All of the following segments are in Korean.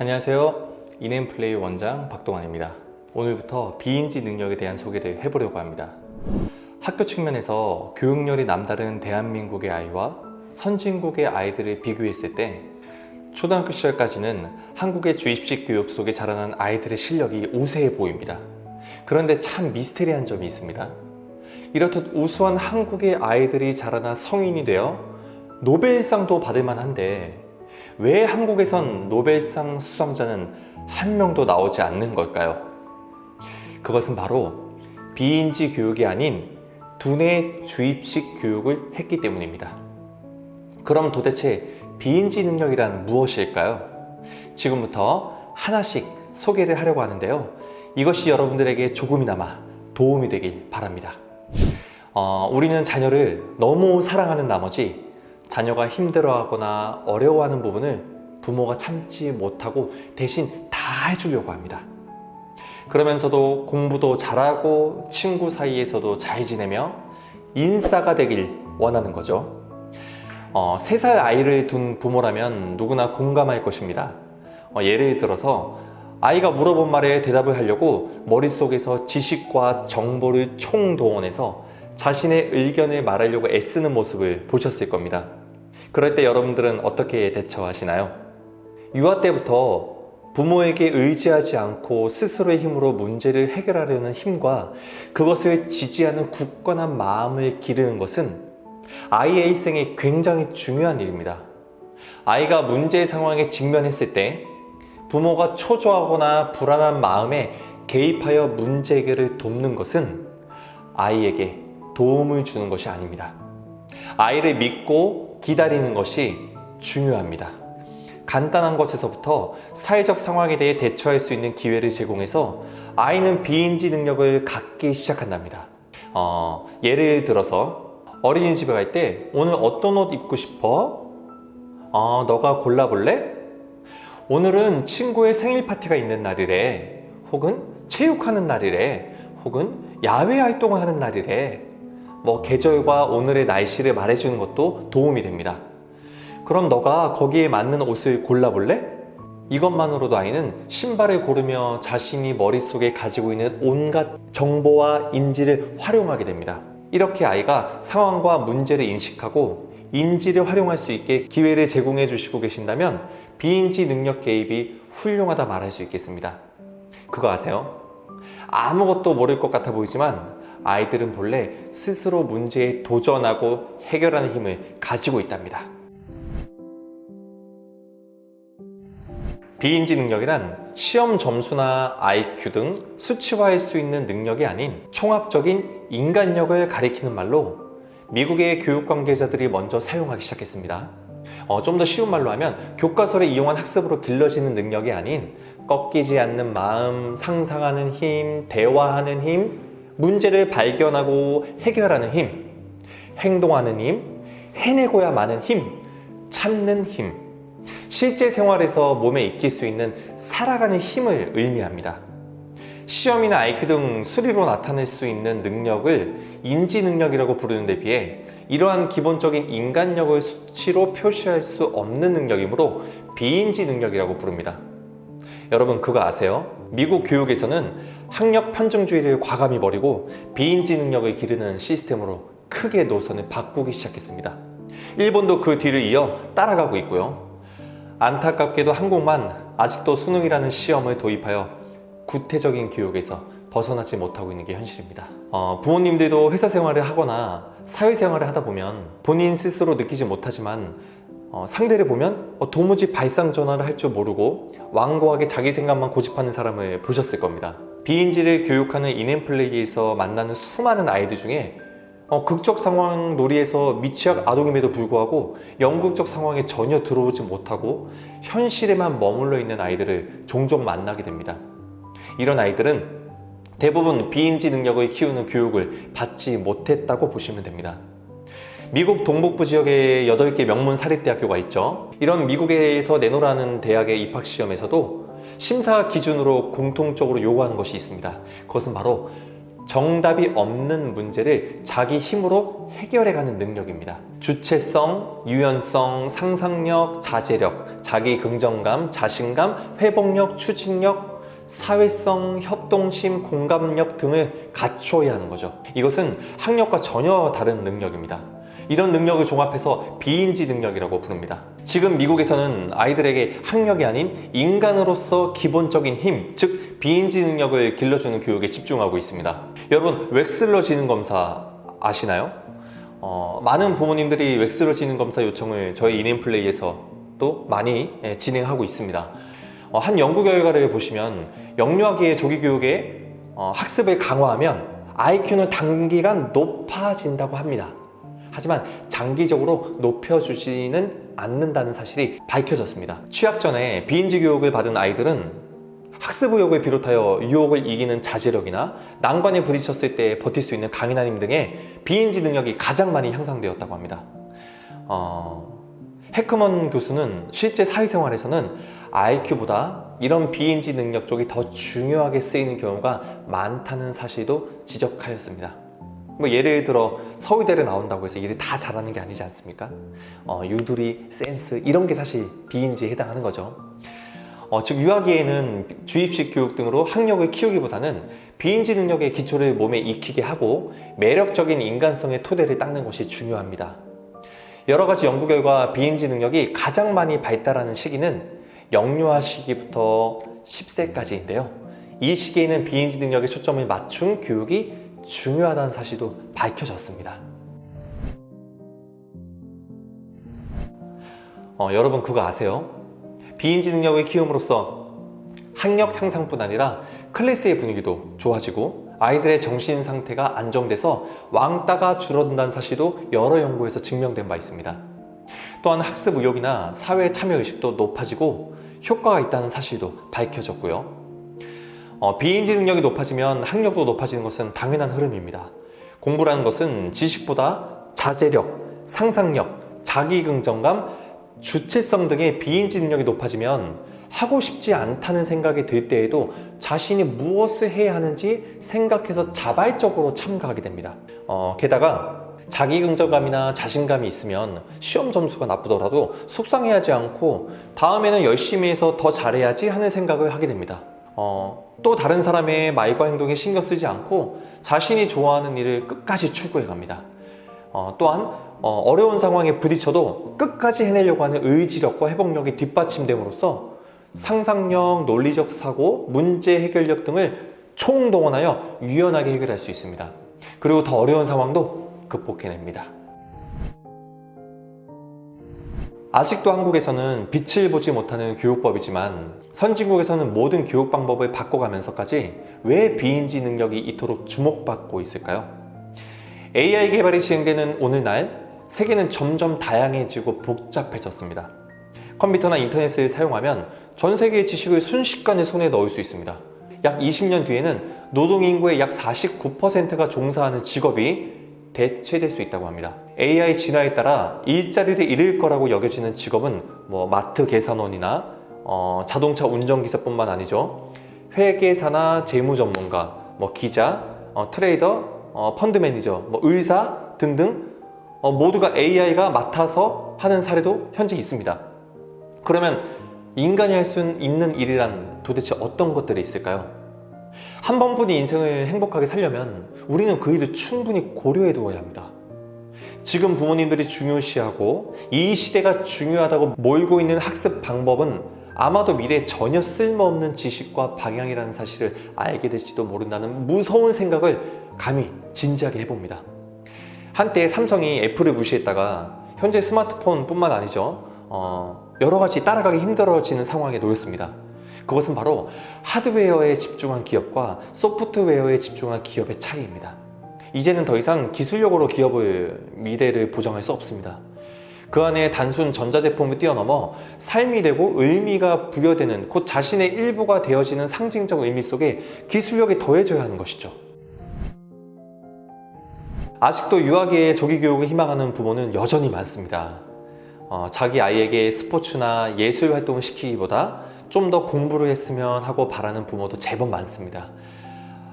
안녕하세요. 인앤플레이 원장 박동환입니다. 오늘부터 비인지 능력에 대한 소개를 해보려고 합니다. 학교 측면에서 교육열이 남다른 대한민국의 아이와 선진국의 아이들을 비교했을 때 초등학교 시절까지는 한국의 주입식 교육 속에 자라난 아이들의 실력이 우세해 보입니다. 그런데 참 미스테리한 점이 있습니다. 이렇듯 우수한 한국의 아이들이 자라나 성인이 되어 노벨상도 받을 만한데 왜 한국에선 노벨상 수상자는 한 명도 나오지 않는 걸까요? 그것은 바로 비인지 교육이 아닌 두뇌 주입식 교육을 했기 때문입니다. 그럼 도대체 비인지 능력이란 무엇일까요? 지금부터 하나씩 소개를 하려고 하는데요. 이것이 여러분들에게 조금이나마 도움이 되길 바랍니다. 우리는 자녀를 너무 사랑하는 나머지 자녀가 힘들어하거나 어려워하는 부분을 부모가 참지 못하고 대신 다 해주려고 합니다. 그러면서도 공부도 잘하고 친구 사이에서도 잘 지내며 인싸가 되길 원하는 거죠. 3살 아이를 둔 부모라면 누구나 공감할 것입니다. 예를 들어서 아이가 물어본 말에 대답을 하려고 머릿속에서 지식과 정보를 총동원해서 자신의 의견을 말하려고 애쓰는 모습을 보셨을 겁니다. 그럴 때 여러분들은 어떻게 대처하시나요? 유아 때부터 부모에게 의지하지 않고 스스로의 힘으로 문제를 해결하려는 힘과 그것을 지지하는 굳건한 마음을 기르는 것은 아이의 일생에 굉장히 중요한 일입니다. 아이가 문제 상황에 직면했을 때 부모가 초조하거나 불안한 마음에 개입하여 문제 해결을 돕는 것은 아이에게 도움을 주는 것이 아닙니다. 아이를 믿고 기다리는 것이 중요합니다. 간단한 것에서부터 사회적 상황에 대해 대처할 수 있는 기회를 제공해서 아이는 비인지 능력을 갖기 시작한답니다. 예를 들어서 어린이집에 갈 때 오늘 어떤 옷 입고 싶어? 너가 골라볼래? 오늘은 친구의 생일 파티가 있는 날이래. 혹은 체육하는 날이래. 혹은 야외 활동을 하는 날이래. 계절과 오늘의 날씨를 말해주는 것도 도움이 됩니다. 그럼 너가 거기에 맞는 옷을 골라볼래? 이것만으로도 아이는 신발을 고르며 자신이 머릿속에 가지고 있는 온갖 정보와 인지를 활용하게 됩니다. 이렇게 아이가 상황과 문제를 인식하고 인지를 활용할 수 있게 기회를 제공해 주시고 계신다면 비인지 능력 개입이 훌륭하다 말할 수 있겠습니다. 그거 아세요? 아무것도 모를 것 같아 보이지만 아이들은 본래 스스로 문제에 도전하고 해결하는 힘을 가지고 있답니다. 비인지 능력이란 시험 점수나 IQ 등 수치화할 수 있는 능력이 아닌 총합적인 인간력을 가리키는 말로 미국의 교육 관계자들이 먼저 사용하기 시작했습니다. 좀 더 쉬운 말로 하면 교과서를 이용한 학습으로 길러지는 능력이 아닌 꺾이지 않는 마음, 상상하는 힘, 대화하는 힘, 문제를 발견하고 해결하는 힘, 행동하는 힘, 해내고야 마는 힘, 참는 힘, 실제 생활에서 몸에 익힐 수 있는 살아가는 힘을 의미합니다. 시험이나 IQ 등 수리로 나타낼 수 있는 능력을 인지 능력이라고 부르는 데 비해 이러한 기본적인 인간력을 수치로 표시할 수 없는 능력이므로 비인지 능력이라고 부릅니다. 여러분 그거 아세요? 미국 교육에서는 학력 편중주의를 과감히 버리고 비인지 능력을 기르는 시스템으로 크게 노선을 바꾸기 시작했습니다. 일본도 그 뒤를 이어 따라가고 있고요. 안타깝게도 한국만 아직도 수능이라는 시험을 도입하여 구태적인 교육에서 벗어나지 못하고 있는 게 현실입니다. 부모님들도 회사 생활을 하거나 사회생활을 하다 보면 본인 스스로 느끼지 못하지만 상대를 보면 도무지 발상전환을 할 줄 모르고 완고하게 자기 생각만 고집하는 사람을 보셨을 겁니다. 비인지를 교육하는 인앤플레이에서 만나는 수많은 아이들 중에 극적 상황 놀이에서 미취학 아동임에도 불구하고 영극적 상황에 전혀 들어오지 못하고 현실에만 머물러 있는 아이들을 종종 만나게 됩니다. 이런 아이들은 대부분 비인지 능력을 키우는 교육을 받지 못했다고 보시면 됩니다. 미국 동북부 지역에 8개 명문 사립대학교가 있죠. 이런 미국에서 내놓으라는 대학의 입학시험에서도 심사 기준으로 공통적으로 요구하는 것이 있습니다. 그것은 바로 정답이 없는 문제를 자기 힘으로 해결해가는 능력입니다. 주체성, 유연성, 상상력, 자제력, 자기 긍정감, 자신감, 회복력, 추진력, 사회성, 협동심, 공감력 등을 갖추어야 하는 거죠. 이것은 학력과 전혀 다른 능력입니다. 이런 능력을 종합해서 비인지 능력이라고 부릅니다. 지금 미국에서는 아이들에게 학력이 아닌 인간으로서 기본적인 힘, 즉 비인지 능력을 길러주는 교육에 집중하고 있습니다. 여러분, 웩슬러 지능 검사 아시나요? 많은 부모님들이 웩슬러 지능 검사 요청을 저희 인앤플레이에서 또 많이 진행하고 있습니다. 한 연구 결과를 보시면 영유아기의 조기 교육에 학습을 강화하면 IQ는 단기간 높아진다고 합니다. 하지만 장기적으로 높여주지는 않는다는 사실이 밝혀졌습니다. 취학 전에 비인지 교육을 받은 아이들은 학습 의욕을 비롯하여 유혹을 이기는 자제력이나 난관에 부딪혔을 때 버틸 수 있는 강인한 힘 등의 비인지 능력이 가장 많이 향상되었다고 합니다. 해크먼 교수는 실제 사회생활에서는 IQ보다 이런 비인지 능력 쪽이 더 중요하게 쓰이는 경우가 많다는 사실도 지적하였습니다. 예를 들어 서울대를 나온다고 해서 일을 다 잘하는 게 아니지 않습니까? 유두리, 센스 이런 게 사실 비인지에 해당하는 거죠. 즉 유아기에는 주입식 교육 등으로 학력을 키우기보다는 비인지 능력의 기초를 몸에 익히게 하고 매력적인 인간성의 토대를 닦는 것이 중요합니다. 여러 가지 연구 결과 비인지 능력이 가장 많이 발달하는 시기는 영유아 시기부터 10세까지인데요. 이 시기에는 비인지 능력에 초점을 맞춘 교육이 중요하다는 사실도 밝혀졌습니다. 여러분 그거 아세요? 비인지 능력을 키움으로써 학력 향상뿐 아니라 클래스의 분위기도 좋아지고 아이들의 정신 상태가 안정돼서 왕따가 줄어든다는 사실도 여러 연구에서 증명된 바 있습니다. 또한 학습 의욕이나 사회 참여 의식도 높아지고 효과가 있다는 사실도 밝혀졌고요. 비인지 능력이 높아지면 학력도 높아지는 것은 당연한 흐름입니다. 공부라는 것은 지식보다 자제력, 상상력, 자기긍정감, 주체성 등의 비인지 능력이 높아지면 하고 싶지 않다는 생각이 들 때에도 자신이 무엇을 해야 하는지 생각해서 자발적으로 참가하게 됩니다. 게다가 자기긍정감이나 자신감이 있으면 시험 점수가 나쁘더라도 속상해하지 않고 다음에는 열심히 해서 더 잘해야지 하는 생각을 하게 됩니다. 또 다른 사람의 말과 행동에 신경 쓰지 않고 자신이 좋아하는 일을 끝까지 추구해 갑니다. 또한 어려운 상황에 부딪혀도 끝까지 해내려고 하는 의지력과 회복력이 뒷받침됨으로써 상상력, 논리적 사고, 문제 해결력 등을 총동원하여 유연하게 해결할 수 있습니다. 그리고 더 어려운 상황도 극복해냅니다. 아직도 한국에서는 빛을 보지 못하는 교육법이지만 선진국에서는 모든 교육 방법을 바꿔가면서까지 왜 비인지 능력이 이토록 주목받고 있을까요? AI 개발이 진행되는 오늘날 세계는 점점 다양해지고 복잡해졌습니다. 컴퓨터나 인터넷을 사용하면 전 세계의 지식을 순식간에 손에 넣을 수 있습니다. 약 20년 뒤에는 노동인구의 약 49%가 종사하는 직업이 대체될 수 있다고 합니다. AI 진화에 따라 일자리를 잃을 거라고 여겨지는 직업은 마트 계산원이나 자동차 운전기사뿐만 아니죠. 회계사나 재무 전문가, 기자, 트레이더, 펀드 매니저, 의사 등등 모두가 AI가 맡아서 하는 사례도 현재 있습니다. 그러면 인간이 할 수 있는 일이란 도대체 어떤 것들이 있을까요? 한 번뿐이 인생을 행복하게 살려면 우리는 그 일을 충분히 고려해 두어야 합니다. 지금 부모님들이 중요시하고 이 시대가 중요하다고 몰고 있는 학습 방법은 아마도 미래에 전혀 쓸모없는 지식과 방향이라는 사실을 알게 될지도 모른다는 무서운 생각을 감히 진지하게 해봅니다. 한때 삼성이 애플을 무시했다가 현재 스마트폰뿐만 아니죠. 여러 가지 따라가기 힘들어지는 상황에 놓였습니다. 그것은 바로 하드웨어에 집중한 기업과 소프트웨어에 집중한 기업의 차이입니다. 이제는 더 이상 기술력으로 기업의 미래를 보장할 수 없습니다. 그 안에 단순 전자제품을 뛰어넘어 삶이 되고 의미가 부여되는 곧 자신의 일부가 되어지는 상징적 의미 속에 기술력이 더해져야 하는 것이죠. 아직도 유아기의 조기 교육을 희망하는 부모는 여전히 많습니다. 자기 아이에게 스포츠나 예술 활동을 시키기보다 좀 더 공부를 했으면 하고 바라는 부모도 제법 많습니다.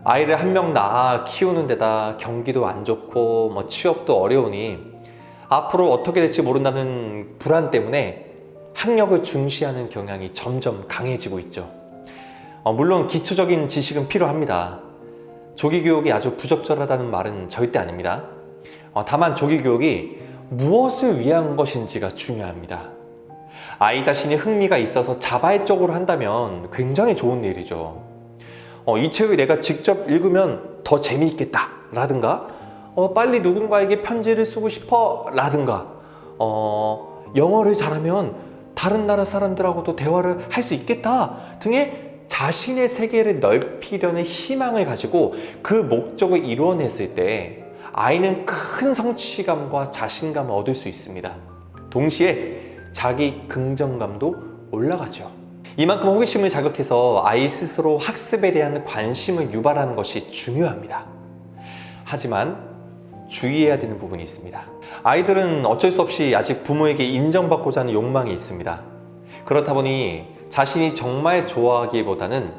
아이를 한 명 낳아 키우는 데다 경기도 안 좋고 취업도 어려우니 앞으로 어떻게 될지 모른다는 불안 때문에 학력을 중시하는 경향이 점점 강해지고 있죠. 물론 기초적인 지식은 필요합니다. 조기 교육이 아주 부적절하다는 말은 절대 아닙니다. 다만 조기 교육이 무엇을 위한 것인지가 중요합니다. 아이 자신이 흥미가 있어서 자발적으로 한다면 굉장히 좋은 일이죠. 이 책을 내가 직접 읽으면 더 재미있겠다 라든가 빨리 누군가에게 편지를 쓰고 싶어 라든가 영어를 잘하면 다른 나라 사람들하고도 대화를 할 수 있겠다 등의 자신의 세계를 넓히려는 희망을 가지고 그 목적을 이루어냈을 때 아이는 큰 성취감과 자신감을 얻을 수 있습니다. 동시에 자기 긍정감도 올라가죠. 이만큼 호기심을 자극해서 아이 스스로 학습에 대한 관심을 유발하는 것이 중요합니다. 하지만 주의해야 되는 부분이 있습니다. 아이들은 어쩔 수 없이 아직 부모에게 인정받고자 하는 욕망이 있습니다. 그렇다 보니 자신이 정말 좋아하기보다는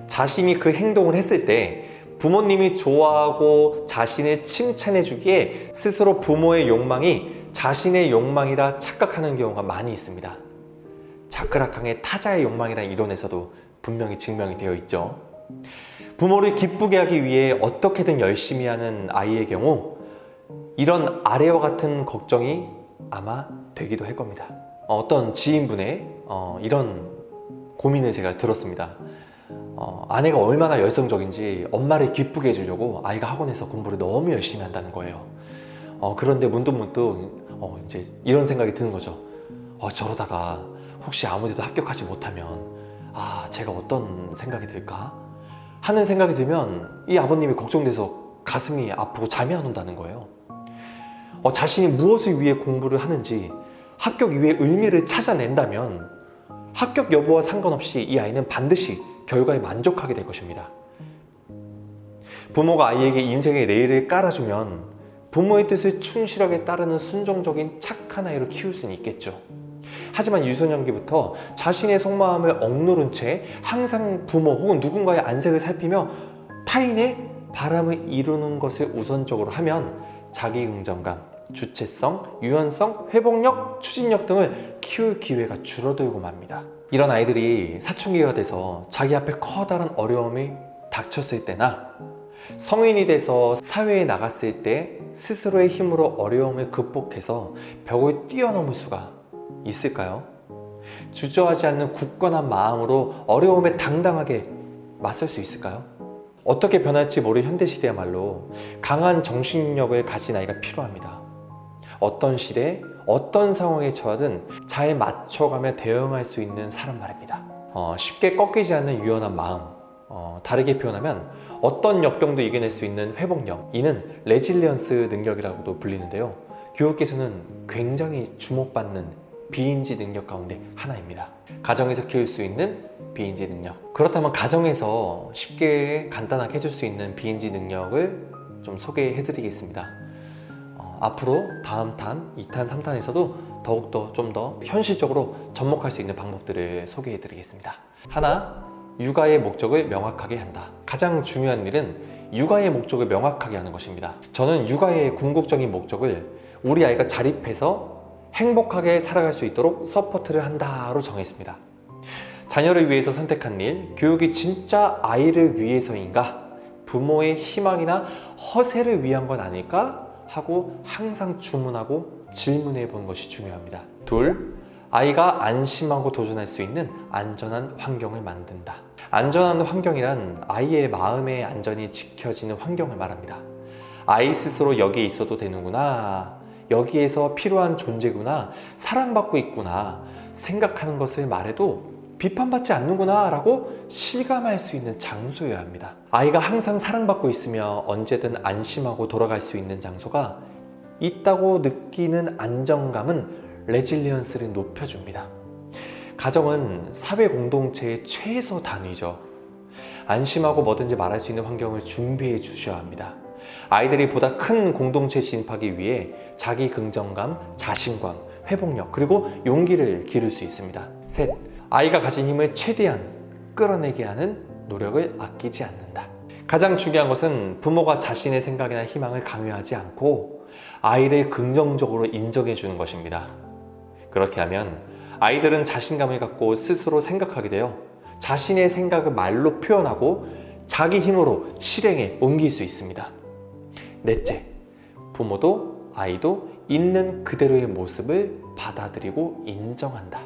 자신이 그 행동을 했을 때 부모님이 좋아하고 자신을 칭찬해 주기에 스스로 부모의 욕망이 자신의 욕망이라 착각하는 경우가 많이 있습니다. 자크라캉의 타자의 욕망이라는 이론에서도 분명히 증명이 되어 있죠. 부모를 기쁘게 하기 위해 어떻게든 열심히 하는 아이의 경우 이런 아래와 같은 걱정이 아마 되기도 할 겁니다. 어떤 지인분의 이런 고민을 제가 들었습니다. 아내가 얼마나 열성적인지 엄마를 기쁘게 해주려고 아이가 학원에서 공부를 너무 열심히 한다는 거예요. 그런데 문득문득 이제 이런 생각이 드는 거죠. 저러다가 혹시 아무데도 합격하지 못하면 제가 어떤 생각이 들까? 하는 생각이 들면 이 아버님이 걱정돼서 가슴이 아프고 잠이 안 온다는 거예요. 자신이 무엇을 위해 공부를 하는지 합격 이후의 의미를 찾아낸다면 합격 여부와 상관없이 이 아이는 반드시 결과에 만족하게 될 것입니다. 부모가 아이에게 인생의 레일을 깔아주면 부모의 뜻을 충실하게 따르는 순종적인 착한 아이로 키울 수는 있겠죠. 하지만 유소년기부터 자신의 속마음을 억누른 채 항상 부모 혹은 누군가의 안색을 살피며 타인의 바람을 이루는 것을 우선적으로 하면 자기 긍정감, 주체성, 유연성, 회복력, 추진력 등을 키울 기회가 줄어들고 맙니다. 이런 아이들이 사춘기가 돼서 자기 앞에 커다란 어려움이 닥쳤을 때나 성인이 돼서 사회에 나갔을 때 스스로의 힘으로 어려움을 극복해서 벽을 뛰어넘을 수가 있을까요? 주저하지 않는 굳건한 마음으로 어려움에 당당하게 맞설 수 있을까요? 어떻게 변할지 모를 현대시대야말로 강한 정신력을 가진 아이가 필요합니다. 어떤 시대, 어떤 상황에 처하든 잘 맞춰가며 대응할 수 있는 사람 말입니다. 쉽게 꺾이지 않는 유연한 마음, 다르게 표현하면 어떤 역병도 이겨낼 수 있는 회복력, 이는 레질리언스 능력이라고도 불리는데요. 교육계에서는 굉장히 주목받는 비인지 능력 가운데 하나입니다. 가정에서 키울 수 있는 비인지 능력. 그렇다면 가정에서 쉽게 간단하게 해줄 수 있는 비인지 능력을 좀 소개해 드리겠습니다. 앞으로 다음 탄, 2탄, 3탄에서도 더욱더 좀 더 현실적으로 접목할 수 있는 방법들을 소개해 드리겠습니다. 하나, 육아의 목적을 명확하게 한다. 가장 중요한 일은 육아의 목적을 명확하게 하는 것입니다. 저는 육아의 궁극적인 목적을 우리 아이가 자립해서 행복하게 살아갈 수 있도록 서포트를 한다로 정했습니다. 자녀를 위해서 선택한 일, 교육이 진짜 아이를 위해서인가? 부모의 희망이나 허세를 위한 건 아닐까? 하고 항상 주문하고 질문해 보는 것이 중요합니다. 둘, 아이가 안심하고 도전할 수 있는 안전한 환경을 만든다. 안전한 환경이란 아이의 마음의 안전이 지켜지는 환경을 말합니다. 아이 스스로 여기에 있어도 되는구나, 여기에서 필요한 존재구나, 사랑받고 있구나 생각하는 것을 말해도 비판받지 않는구나 라고 실감할 수 있는 장소여야 합니다. 아이가 항상 사랑받고 있으며 언제든 안심하고 돌아갈 수 있는 장소가 있다고 느끼는 안정감은 레질리언스를 높여줍니다. 가정은 사회 공동체의 최소 단위죠. 안심하고 뭐든지 말할 수 있는 환경을 준비해 주셔야 합니다. 아이들이 보다 큰 공동체에 진입하기 위해 자기 긍정감, 자신감, 회복력, 그리고 용기를 기를 수 있습니다. 셋, 아이가 가진 힘을 최대한 끌어내게 하는 노력을 아끼지 않는다. 가장 중요한 것은 부모가 자신의 생각이나 희망을 강요하지 않고 아이를 긍정적으로 인정해 주는 것입니다. 그렇게 하면 아이들은 자신감을 갖고 스스로 생각하게 되어 자신의 생각을 말로 표현하고 자기 힘으로 실행에 옮길 수 있습니다. 넷째, 부모도 아이도 있는 그대로의 모습을 받아들이고 인정한다.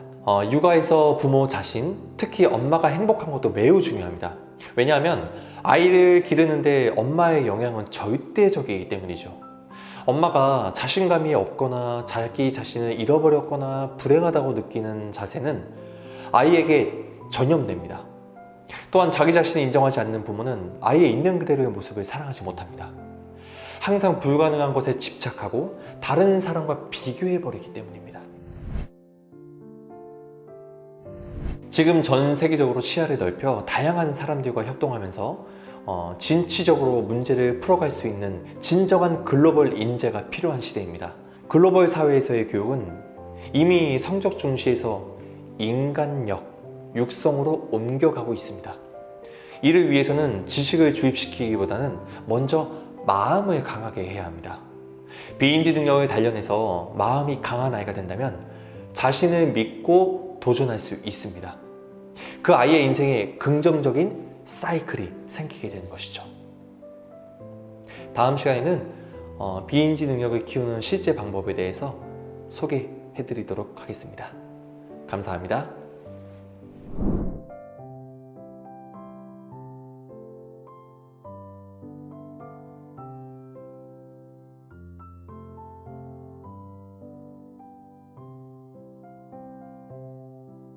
육아에서 부모 자신, 특히 엄마가 행복한 것도 매우 중요합니다. 왜냐하면 아이를 기르는데 엄마의 영향은 절대적이기 때문이죠. 엄마가 자신감이 없거나 자기 자신을 잃어버렸거나 불행하다고 느끼는 자세는 아이에게 전염됩니다. 또한 자기 자신을 인정하지 않는 부모는 아이의 있는 그대로의 모습을 사랑하지 못합니다. 항상 불가능한 것에 집착하고 다른 사람과 비교해버리기 때문입니다. 지금 전 세계적으로 시야를 넓혀 다양한 사람들과 협동하면서 진취적으로 문제를 풀어갈 수 있는 진정한 글로벌 인재가 필요한 시대입니다. 글로벌 사회에서의 교육은 이미 성적 중시에서 인간력, 육성으로 옮겨가고 있습니다. 이를 위해서는 지식을 주입시키기보다는 먼저 마음을 강하게 해야 합니다. 비인지 능력을 단련해서 마음이 강한 아이가 된다면 자신을 믿고 도전할 수 있습니다. 그 아이의 인생에 긍정적인 사이클이 생기게 되는 것이죠. 다음 시간에는 비인지 능력을 키우는 실제 방법에 대해서 소개해 드리도록 하겠습니다. 감사합니다.